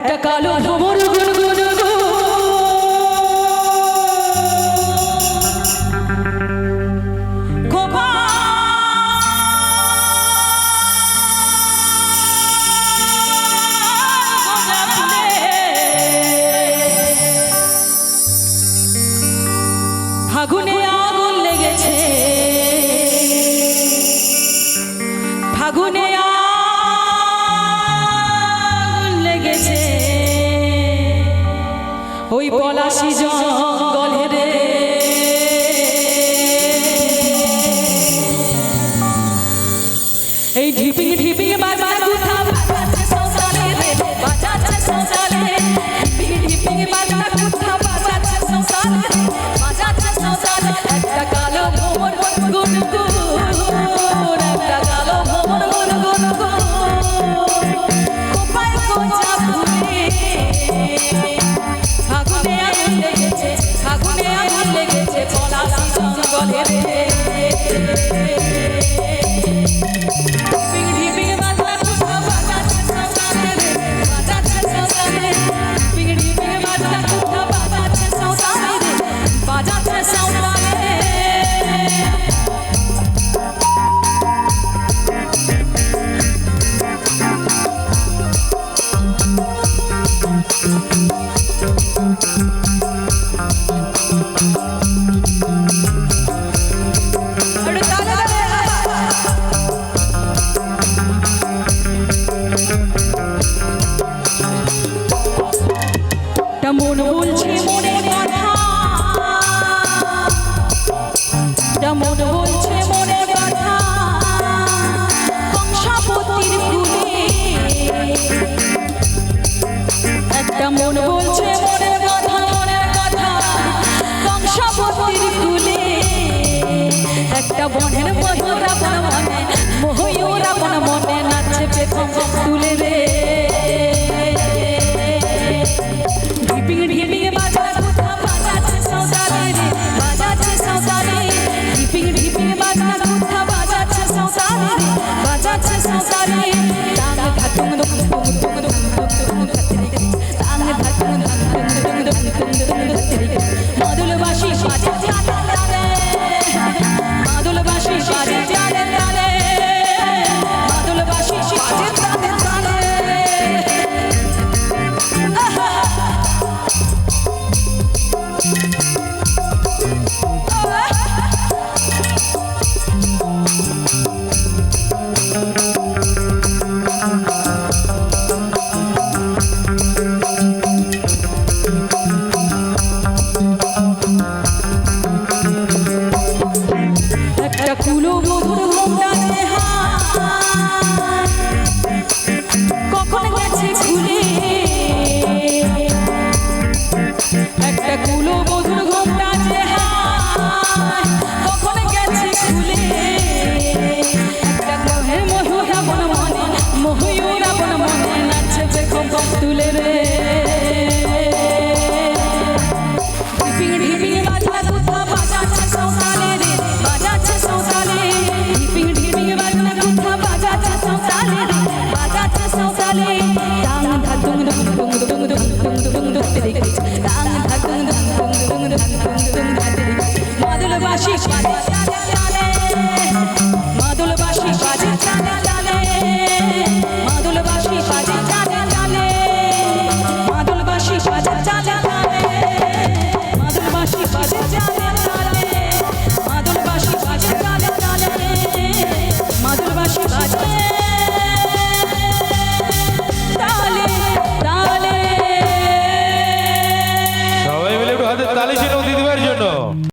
একটা কালো ভ্রমর গুনগুন ফাগুনে আগুন লেগেছে, ফাগুনে আগুন লেগেছে ওই পলাশি জঙ্গলে রে। এই ঢিপিং ঢিপিং বাজা কোথা বাজাচ্ছে সংসারে রে, বাজাচ্ছে সংসারে। ঢিপিং ঢিপিং বাজা কোথা বাজাচ্ছে সংসারে রে, বাজাচ্ছে সংসারে। একটা কালো ভ্রমর গুনগুন, একটা কালো ভ্রমর গুনগুন, কোপায় কোচা ফুলে। ফাগুনে আগুন লেগেছে, ফাগুনে আগুন লেগেছে পলাশি জঙ্গলে রে। মন বলছে মনের কথা, মন বলছে মনের কথা, কংসাবতীর ফুলে। একটা মন বলছে মনের কথা, মনের কথা, কংসাবতীর ফুলে। একটা বনের ময়ূর আপন মনে, ময়ূর আপন মনে নাচছে পেখম তুলে রে। ঢিপিং ঢিপিং বাজা কোথা বাজাচ্ছে সংসারে রে, বাজাচ্ছে সংসারে। ঢিপিং ঢিপিং বাজা কোথা বাজাচ্ছে সংসারে রে, বাজাচ্ছে সংসারে। Tongue ধাতুং দুং দুং দুং দুং দুং ধতরি, tongue ধাতুং দুং দুং দুং দুং দুং ধতরি। মাদুল বাঁশি বাজে তালে তালে, মাদুল বাঁশি বাজে তালে তালে, মাদুল বাঁশি বাজে তালে তালে। একটা কুলো মধুর ঘোমটাতে কখন গেছে খুলে। একটা কুলো মধুর ঘোমটাতে কখন গেছে খুলে। একটা গ্রহের ময়ূর আপন মনে, ময়ূর আপন মনে নাচছে পেখম তুলে রে। ঢিপিং ঢিপিং বাজা কোথা বাজাচ্ছে সংসারে রে, বাজাচ্ছে সংসারে। ঢিপিং ঢিপিং বাজা কোথা বাজাচ্ছে সংসারে রে, বাজাচ্ছে সংসারে। Tongue ধাতুং দুং দুং দুং দুং দুং দুং ধতরি, tongue ধাতুং দুং দুং দুং দুং দুং ধতরি। মাদুল বাঁশি বাজে তালে তালে, মাদুল বাঁশি বাজে তালে তালে, মাদুল বাঁশি বাজে তালে তালে, মাদুল বাঁশি বাজে তালে তালে, মাদুল বাঁশি বাজে তালে।